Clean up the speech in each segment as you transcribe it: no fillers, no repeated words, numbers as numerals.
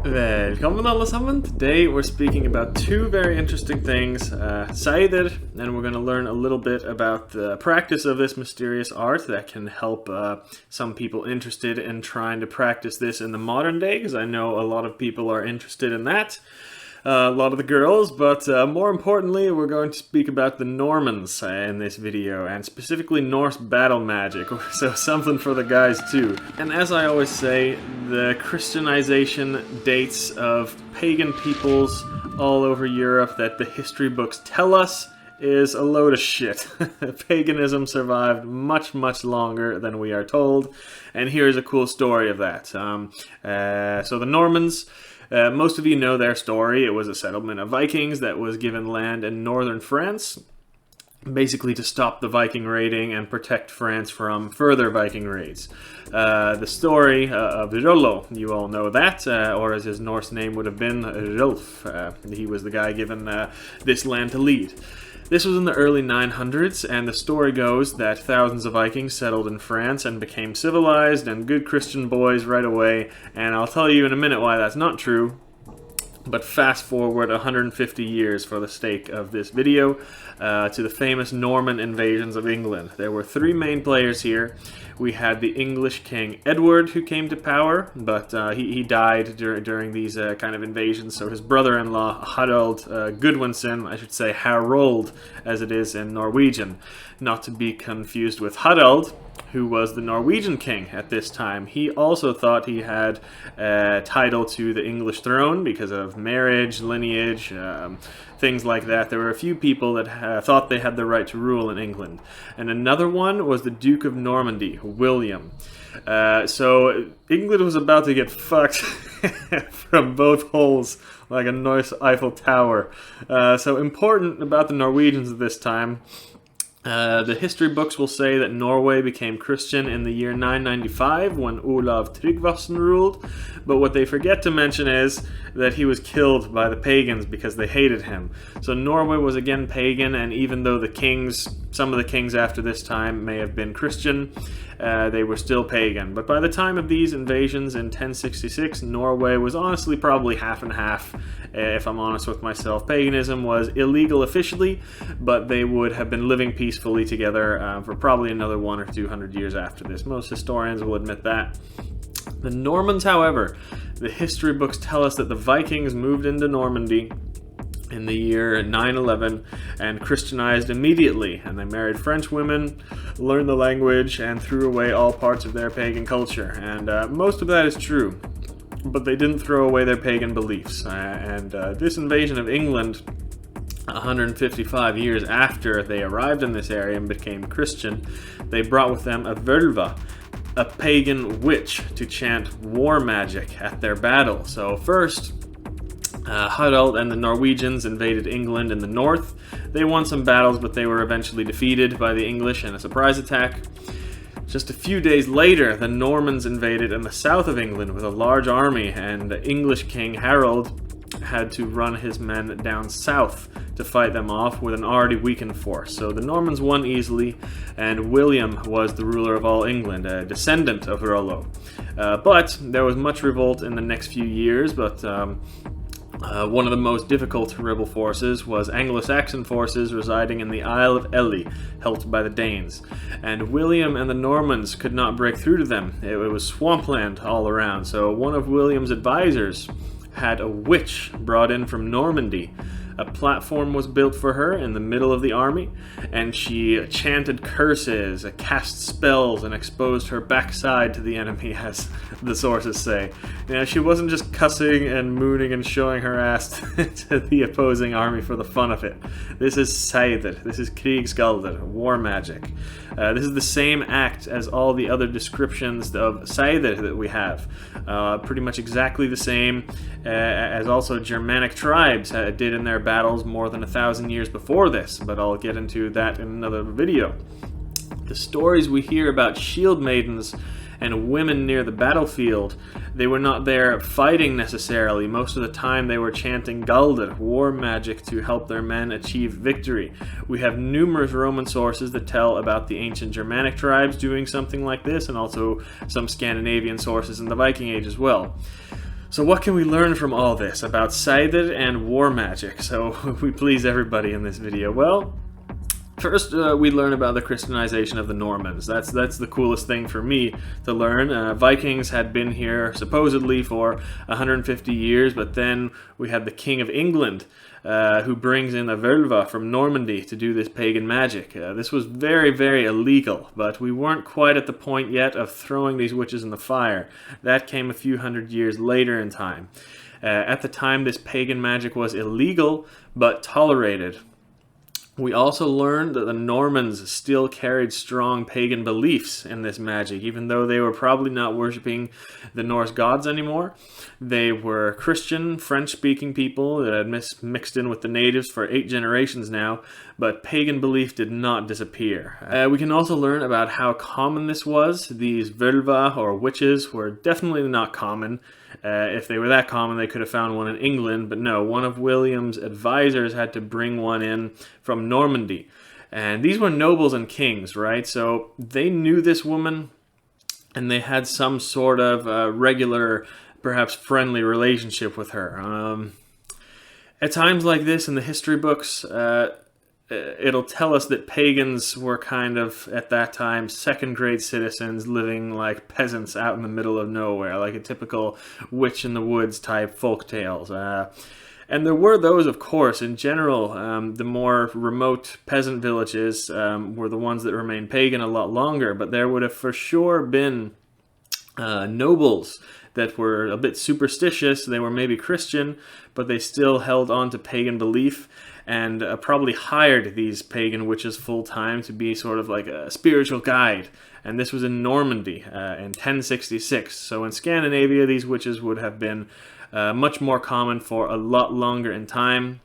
Velkommen alle sammen. Today we're speaking about two very interesting things, seidr, and we're going to learn a little bit about the practice of this mysterious art that can help some people interested in trying to practice this in the modern day, because I know a lot of people are interested in that. A lot of the girls, but more importantly, we're going to speak about the Normans in this video, and specifically Norse battle magic, so something for the guys too. And as I always say, the Christianization dates of pagan peoples all over Europe that the history books tell us is a load of shit. Paganism survived much, much longer than we are told, and here's a cool story of that. So the Normans, most of you know their story. It was a settlement of Vikings that was given land in northern France, basically to stop the Viking raiding and protect France from further Viking raids. The story of Rollo, you all know that, or as his Norse name would have been, Rolf. He was the guy given this land to lead. This was in the early 900s, and the story goes that thousands of Vikings settled in France and became civilized and good Christian boys right away, and I'll tell you in a minute why that's not true. But fast forward 150 years for the sake of this video to the famous Norman invasions of England. There were three main players here. We had the English King Edward, who came to power, but he died during these kind of invasions, so his brother-in-law Harald Gudwinson, I should say Harold as it is in Norwegian, not to be confused with Harald, who was the Norwegian king at this time. He also thought he had a title to the English throne because of marriage, lineage, things like that. There were a few people that thought they had the right to rule in England. And another one was the Duke of Normandy, William. So England was about to get fucked from both holes like a Norse Eiffel Tower. So important about the Norwegians at this time. The history books will say that Norway became Christian in the year 995 when Olav Tryggvason ruled, but what they forget to mention is that he was killed by the pagans because they hated him. So Norway was again pagan, and even though the kings, some of the kings after this time may have been Christian, they were still pagan. But by the time of these invasions in 1066, Norway was honestly probably half and half, if I'm honest with myself. Paganism was illegal officially, but they would have been living peacefully together for probably another 100 or 200 years after this. Most historians will admit that. The Normans, however, the history books tell us that the Vikings moved into Normandy in the year 911 and Christianized immediately, and they married French women, learned the language, and threw away all parts of their pagan culture. And most of that is true, but they didn't throw away their pagan beliefs. This invasion of England 155 years after they arrived in this area and became Christian, they brought with them a völva, a pagan witch, to chant war magic at their battle. So first, Harald and the Norwegians invaded England in the north. They won some battles, but they were eventually defeated by the English in a surprise attack. Just a few days later, the Normans invaded in the south of England with a large army, and the English King Harold had to run his men down south to fight them off with an already weakened force. So the Normans won easily, and William was the ruler of all England, a descendant of Rollo. But there was much revolt in the next few years, but one of the most difficult rebel forces was Anglo-Saxon forces residing in the Isle of Ely, helped by the Danes. And William and the Normans could not break through to them. It was swampland all around, so one of William's advisors had a witch brought in from Normandy. A platform was built for her in the middle of the army, and she chanted curses, cast spells, and exposed her backside to the enemy, as the sources say. You know, she wasn't just cussing and mooning and showing her ass to the opposing army for the fun of it. This is seidr. This is krigsgalder, war magic. This is the same act as all the other descriptions of seidr that we have. Pretty much exactly the same as also Germanic tribes did in their battles more than 1,000 years before this, but I'll get into that in another video. The stories we hear about shield maidens and women near the battlefield, they were not there fighting necessarily. Most of the time they were chanting Galder, war magic, to help their men achieve victory. We have numerous Roman sources that tell about the ancient Germanic tribes doing something like this, and also some Scandinavian sources in the Viking Age as well. So what can we learn from all this about Seidr and war magic? So we please everybody in this video. Well, first, we learn about the Christianization of the Normans. That's the coolest thing for me to learn. Vikings had been here supposedly for 150 years, but then we had the King of England who brings in a völva from Normandy to do this pagan magic. This was very, very illegal, but we weren't quite at the point yet of throwing these witches in the fire. That came a few hundred years later in time. At the time, this pagan magic was illegal, but tolerated. We also learned that the Normans still carried strong pagan beliefs in this magic, even though they were probably not worshipping the Norse gods anymore. They were Christian, French-speaking people that had mixed in with the natives for 8 generations now, but pagan belief did not disappear. We can also learn about how common this was. These völva, or witches, were definitely not common. If they were that common, they could have found one in England, but no, one of William's advisors had to bring one in from Normandy. And these were nobles and kings, right? So they knew this woman, and they had some sort of regular, perhaps friendly relationship with her. At times like this in the history books, it'll tell us that pagans were kind of, at that time, second-grade citizens living like peasants out in the middle of nowhere, like a typical witch in the woods type folk tales. And there were those, of course. In general, the more remote peasant villages were the ones that remained pagan a lot longer, but there would have for sure been nobles that were a bit superstitious. They were maybe Christian, but they still held on to pagan belief, and probably hired these pagan witches full-time to be sort of like a spiritual guide. And this was in Normandy in 1066. So in Scandinavia, these witches would have been much more common for a lot longer in time.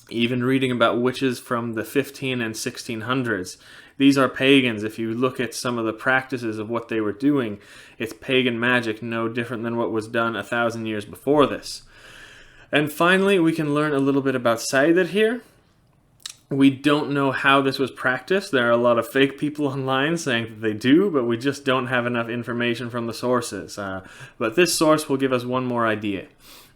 Even reading about witches from the 15 and 1600s. These are pagans. If you look at some of the practices of what they were doing, it's pagan magic, no different than what was done 1,000 years before this. And finally, we can learn a little bit about Seidr here. We don't know how this was practiced. There are a lot of fake people online saying that they do, but we just don't have enough information from the sources. But this source will give us one more idea.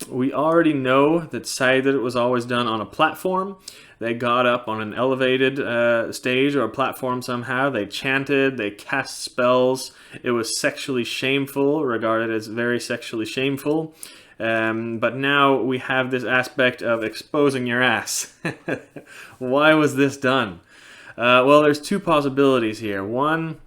We already know that Seidr was always done on a platform. They got up on an elevated stage or a platform somehow. They chanted, they cast spells. It was sexually shameful, regarded as very sexually shameful. But now we have this aspect of exposing your ass. Why was this done? Well, there's 2 possibilities here. One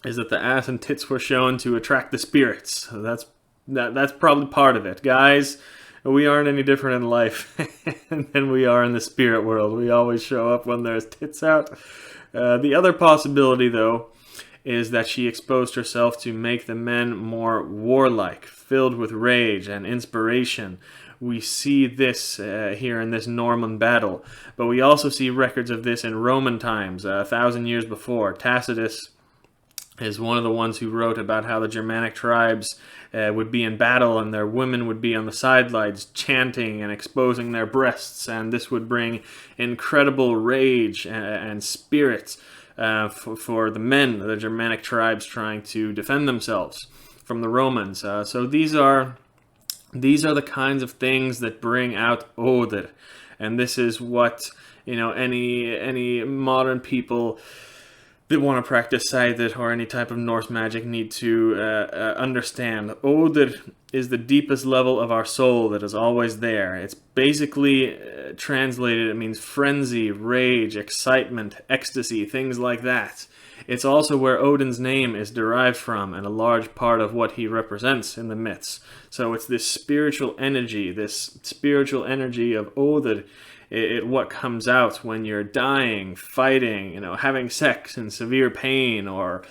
is that the ass and tits were shown to attract the spirits. That's probably part of it. Guys, we aren't any different in life than we are in the spirit world. We always show up when there's tits out. The other possibility, though, is that she exposed herself to make the men more warlike, filled with rage and inspiration. We see this here in this Norman battle, but we also see records of this in Roman times, 1,000 years before. Tacitus is one of the ones who wrote about how the Germanic tribes would be in battle and their women would be on the sidelines chanting and exposing their breasts, and this would bring incredible rage and spirit for the men, the Germanic tribes trying to defend themselves from the Romans. So these are the kinds of things that bring out Odr, and this is what, you know, any modern people that want to practice Seidr or any type of Norse magic need to understand. Odr is the deepest level of our soul that is always there. It's basically translated, it means frenzy, rage, excitement, ecstasy, things like that. It's also where Odin's name is derived from and a large part of what he represents in the myths. So it's this spiritual energy of Odr. What comes out when you're dying, fighting, you know, having sex in severe pain, or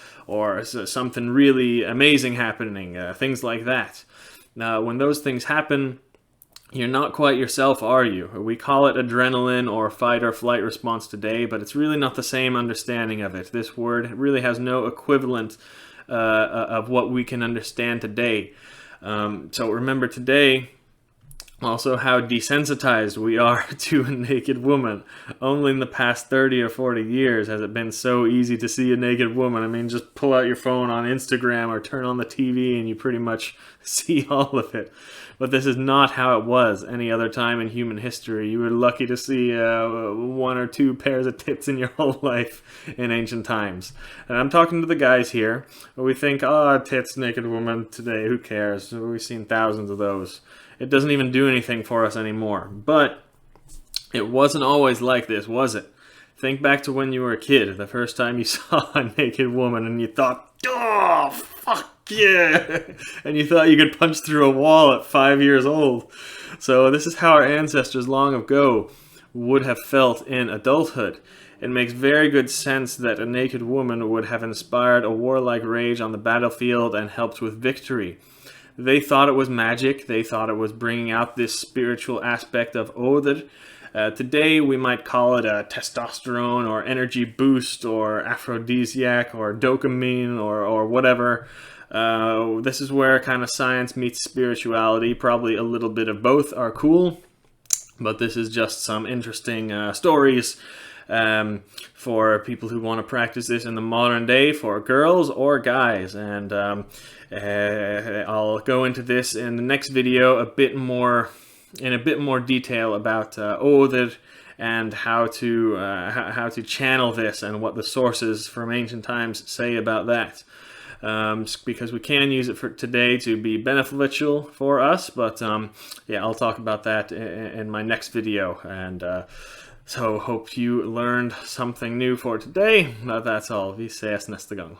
something really amazing happening, things like that. Now, when those things happen, you're not quite yourself, are you? We call it adrenaline or fight or flight response today, but it's really not the same understanding of it. This word really has no equivalent of what we can understand today. So remember, today, Also, how desensitized we are to a naked woman. Only in the past 30 or 40 years has it been so easy to see a naked woman. I mean, just pull out your phone on Instagram or turn on the TV and you pretty much see all of it. But this is not how it was any other time in human history. You were lucky to see 1 or 2 pairs of tits in your whole life in ancient times. And I'm talking to the guys here. We think, oh, tits, naked woman, today, who cares? We've seen thousands of those. It doesn't even do anything for us anymore. But it wasn't always like this, was it? Think back to when you were a kid, the first time you saw a naked woman and you thought, oh, fuck yeah! And you thought you could punch through a wall at 5 years old. So this is how our ancestors long ago would have felt in adulthood. It makes very good sense that a naked woman would have inspired a warlike rage on the battlefield and helped with victory. They thought it was magic. They thought it was bringing out this spiritual aspect of Seidr. Today we might call it a testosterone or energy boost or aphrodisiac or dopamine or whatever. This is where kind of science meets spirituality. Probably a little bit of both are cool, but this is just some interesting stories for people who want to practice this in the modern day, for girls or guys. And I'll go into this in the next video in a bit more detail about Seidr and how to channel this and what the sources from ancient times say about that. Because we can use it for today to be beneficial for us, but yeah, I'll talk about that in my next video. And so hope you learned something new for today. That's all. Vi ses nästa gång.